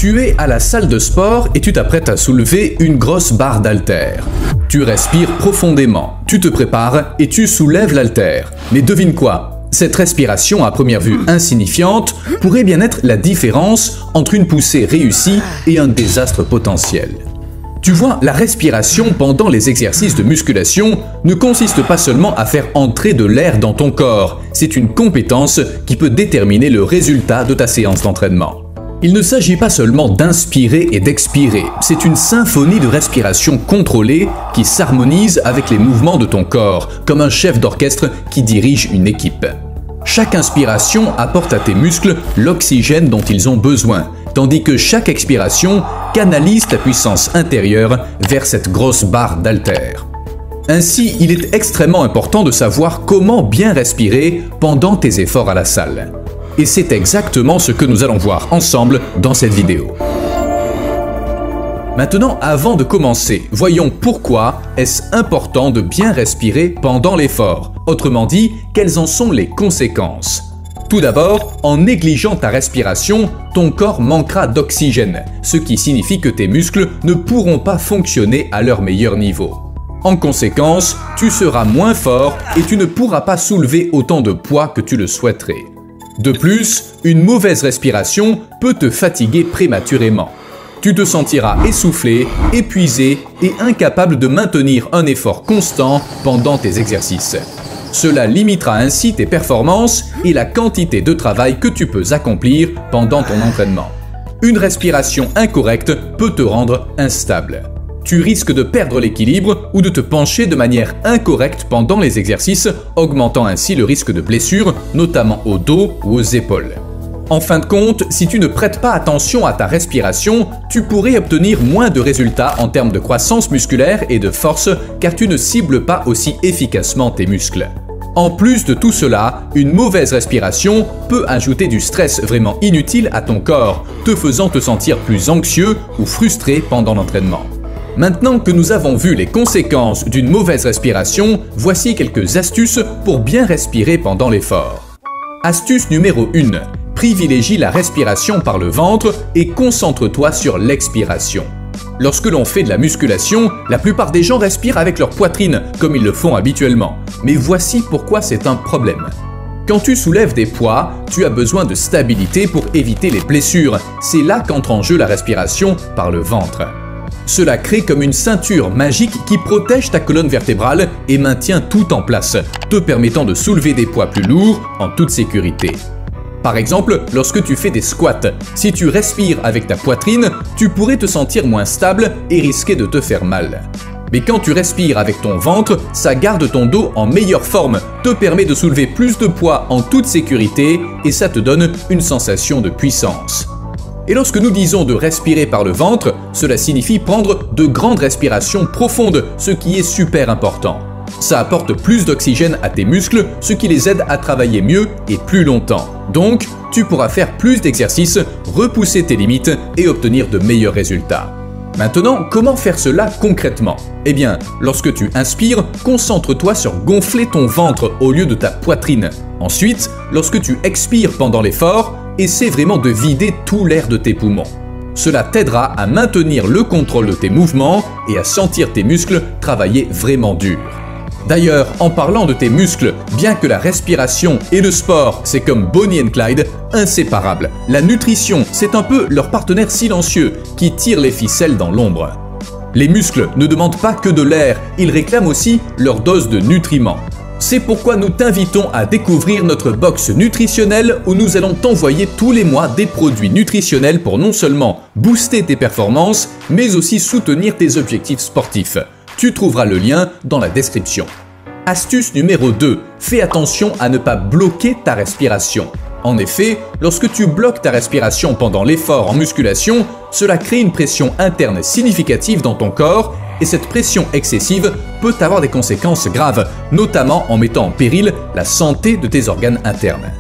Tu es à la salle de sport et tu t'apprêtes à soulever une grosse barre d'haltères. Tu respires profondément, tu te prépares et tu soulèves l'haltère. Mais devine quoi? Cette respiration à première vue insignifiante pourrait bien être la différence entre une poussée réussie et un désastre potentiel. Tu vois, la respiration pendant les exercices de musculation ne consiste pas seulement à faire entrer de l'air dans ton corps, c'est une compétence qui peut déterminer le résultat de ta séance d'entraînement. Il ne s'agit pas seulement d'inspirer et d'expirer, c'est une symphonie de respiration contrôlée qui s'harmonise avec les mouvements de ton corps, comme un chef d'orchestre qui dirige une équipe. Chaque inspiration apporte à tes muscles l'oxygène dont ils ont besoin, tandis que chaque expiration canalise ta puissance intérieure vers cette grosse barre d'haltères. Ainsi, il est extrêmement important de savoir comment bien respirer pendant tes efforts à la salle. Et c'est exactement ce que nous allons voir ensemble dans cette vidéo. Maintenant, avant de commencer, voyons pourquoi est-ce important de bien respirer pendant l'effort. Autrement dit, quelles en sont les conséquences? Tout d'abord, en négligeant ta respiration, ton corps manquera d'oxygène, ce qui signifie que tes muscles ne pourront pas fonctionner à leur meilleur niveau. En conséquence, tu seras moins fort et tu ne pourras pas soulever autant de poids que tu le souhaiterais. De plus, une mauvaise respiration peut te fatiguer prématurément. Tu te sentiras essoufflé, épuisé et incapable de maintenir un effort constant pendant tes exercices. Cela limitera ainsi tes performances et la quantité de travail que tu peux accomplir pendant ton entraînement. Une respiration incorrecte peut te rendre instable. Tu risques de perdre l'équilibre ou de te pencher de manière incorrecte pendant les exercices, augmentant ainsi le risque de blessures, notamment au dos ou aux épaules. En fin de compte, si tu ne prêtes pas attention à ta respiration, tu pourrais obtenir moins de résultats en termes de croissance musculaire et de force car tu ne cibles pas aussi efficacement tes muscles. En plus de tout cela, une mauvaise respiration peut ajouter du stress vraiment inutile à ton corps, te faisant te sentir plus anxieux ou frustré pendant l'entraînement. Maintenant que nous avons vu les conséquences d'une mauvaise respiration, voici quelques astuces pour bien respirer pendant l'effort. Astuce numéro 1. Privilégie la respiration par le ventre et concentre-toi sur l'expiration. Lorsque l'on fait de la musculation, la plupart des gens respirent avec leur poitrine, comme ils le font habituellement. Mais voici pourquoi c'est un problème. Quand tu soulèves des poids, tu as besoin de stabilité pour éviter les blessures. C'est là qu'entre en jeu la respiration par le ventre. Cela crée comme une ceinture magique qui protège ta colonne vertébrale et maintient tout en place, te permettant de soulever des poids plus lourds en toute sécurité. Par exemple, lorsque tu fais des squats, si tu respires avec ta poitrine, tu pourrais te sentir moins stable et risquer de te faire mal. Mais quand tu respires avec ton ventre, ça garde ton dos en meilleure forme, te permet de soulever plus de poids en toute sécurité et ça te donne une sensation de puissance. Et lorsque nous disons de respirer par le ventre, cela signifie prendre de grandes respirations profondes, ce qui est super important. Ça apporte plus d'oxygène à tes muscles, ce qui les aide à travailler mieux et plus longtemps. Donc, tu pourras faire plus d'exercices, repousser tes limites et obtenir de meilleurs résultats. Maintenant, comment faire cela concrètement? Eh bien, lorsque tu inspires, concentre-toi sur gonfler ton ventre au lieu de ta poitrine. Ensuite, lorsque tu expires pendant l'effort, essaie vraiment de vider tout l'air de tes poumons. Cela t'aidera à maintenir le contrôle de tes mouvements et à sentir tes muscles travailler vraiment dur. D'ailleurs, en parlant de tes muscles, bien que la respiration et le sport, c'est comme Bonnie and Clyde, inséparables, la nutrition, c'est un peu leur partenaire silencieux qui tire les ficelles dans l'ombre. Les muscles ne demandent pas que de l'air, ils réclament aussi leur dose de nutriments. C'est pourquoi nous t'invitons à découvrir notre box nutritionnelle où nous allons t'envoyer tous les mois des produits nutritionnels pour non seulement booster tes performances, mais aussi soutenir tes objectifs sportifs. Tu trouveras le lien dans la description. Astuce numéro 2. Fais attention à ne pas bloquer ta respiration. En effet, lorsque tu bloques ta respiration pendant l'effort en musculation, cela crée une pression interne significative dans ton corps et cette pression excessive peut avoir des conséquences graves, notamment en mettant en péril la santé de tes organes internes.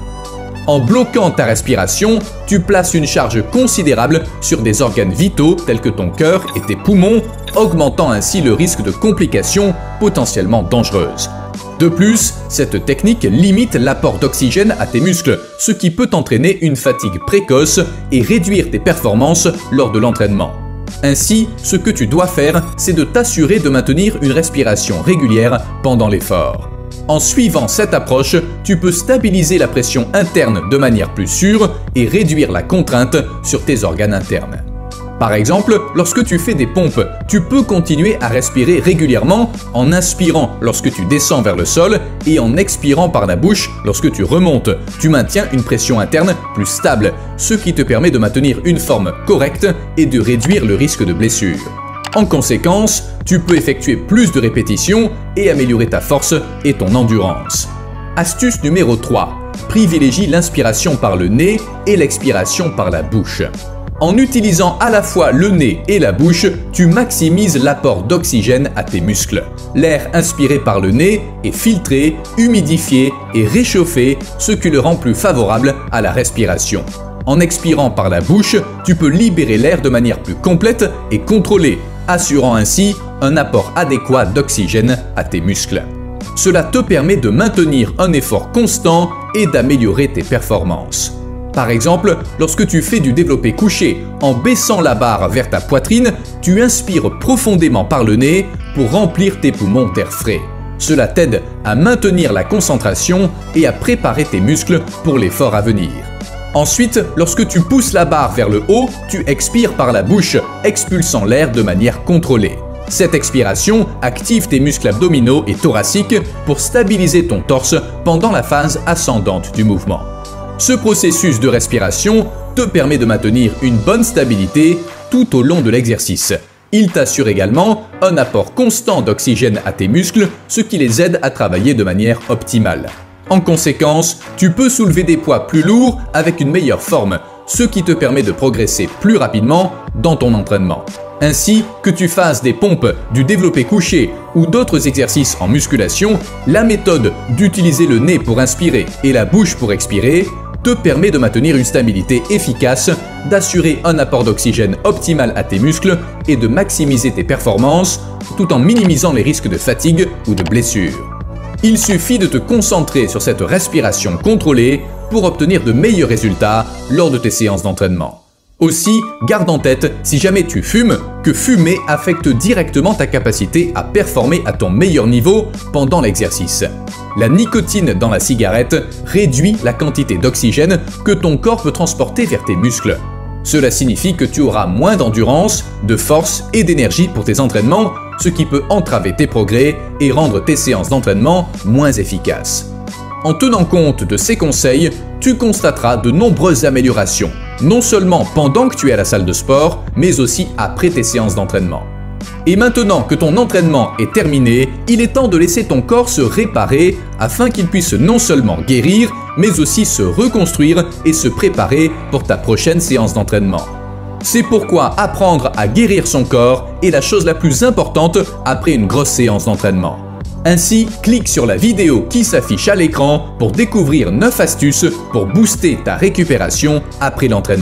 En bloquant ta respiration, tu places une charge considérable sur des organes vitaux tels que ton cœur et tes poumons, augmentant ainsi le risque de complications potentiellement dangereuses. De plus, cette technique limite l'apport d'oxygène à tes muscles, ce qui peut entraîner une fatigue précoce et réduire tes performances lors de l'entraînement. Ainsi, ce que tu dois faire, c'est de t'assurer de maintenir une respiration régulière pendant l'effort. En suivant cette approche, tu peux stabiliser la pression interne de manière plus sûre et réduire la contrainte sur tes organes internes. Par exemple, lorsque tu fais des pompes, tu peux continuer à respirer régulièrement en inspirant lorsque tu descends vers le sol et en expirant par la bouche lorsque tu remontes. Tu maintiens une pression interne plus stable, ce qui te permet de maintenir une forme correcte et de réduire le risque de blessure. En conséquence, tu peux effectuer plus de répétitions et améliorer ta force et ton endurance. Astuce numéro 3. Privilégie l'inspiration par le nez et l'expiration par la bouche. En utilisant à la fois le nez et la bouche, tu maximises l'apport d'oxygène à tes muscles. L'air inspiré par le nez est filtré, humidifié et réchauffé, ce qui le rend plus favorable à la respiration. En expirant par la bouche, tu peux libérer l'air de manière plus complète et contrôlée, assurant ainsi un apport adéquat d'oxygène à tes muscles. Cela te permet de maintenir un effort constant et d'améliorer tes performances. Par exemple, lorsque tu fais du développé couché en baissant la barre vers ta poitrine, tu inspires profondément par le nez pour remplir tes poumons d'air frais. Cela t'aide à maintenir la concentration et à préparer tes muscles pour l'effort à venir. Ensuite, lorsque tu pousses la barre vers le haut, tu expires par la bouche, expulsant l'air de manière contrôlée. Cette expiration active tes muscles abdominaux et thoraciques pour stabiliser ton torse pendant la phase ascendante du mouvement. Ce processus de respiration te permet de maintenir une bonne stabilité tout au long de l'exercice. Il t'assure également un apport constant d'oxygène à tes muscles, ce qui les aide à travailler de manière optimale. En conséquence, tu peux soulever des poids plus lourds avec une meilleure forme, ce qui te permet de progresser plus rapidement dans ton entraînement. Ainsi, que tu fasses des pompes, du développé couché ou d'autres exercices en musculation, la méthode d'utiliser le nez pour inspirer et la bouche pour expirer te permet de maintenir une stabilité efficace, d'assurer un apport d'oxygène optimal à tes muscles et de maximiser tes performances tout en minimisant les risques de fatigue ou de blessure. Il suffit de te concentrer sur cette respiration contrôlée pour obtenir de meilleurs résultats lors de tes séances d'entraînement. Aussi, garde en tête, si jamais tu fumes, que fumer affecte directement ta capacité à performer à ton meilleur niveau pendant l'exercice. La nicotine dans la cigarette réduit la quantité d'oxygène que ton corps peut transporter vers tes muscles. Cela signifie que tu auras moins d'endurance, de force et d'énergie pour tes entraînements, ce qui peut entraver tes progrès et rendre tes séances d'entraînement moins efficaces. En tenant compte de ces conseils, tu constateras de nombreuses améliorations, non seulement pendant que tu es à la salle de sport, mais aussi après tes séances d'entraînement. Et maintenant que ton entraînement est terminé, il est temps de laisser ton corps se réparer afin qu'il puisse non seulement guérir, mais aussi se reconstruire et se préparer pour ta prochaine séance d'entraînement. C'est pourquoi apprendre à guérir son corps est la chose la plus importante après une grosse séance d'entraînement. Ainsi, clique sur la vidéo qui s'affiche à l'écran pour découvrir 9 astuces pour booster ta récupération après l'entraînement.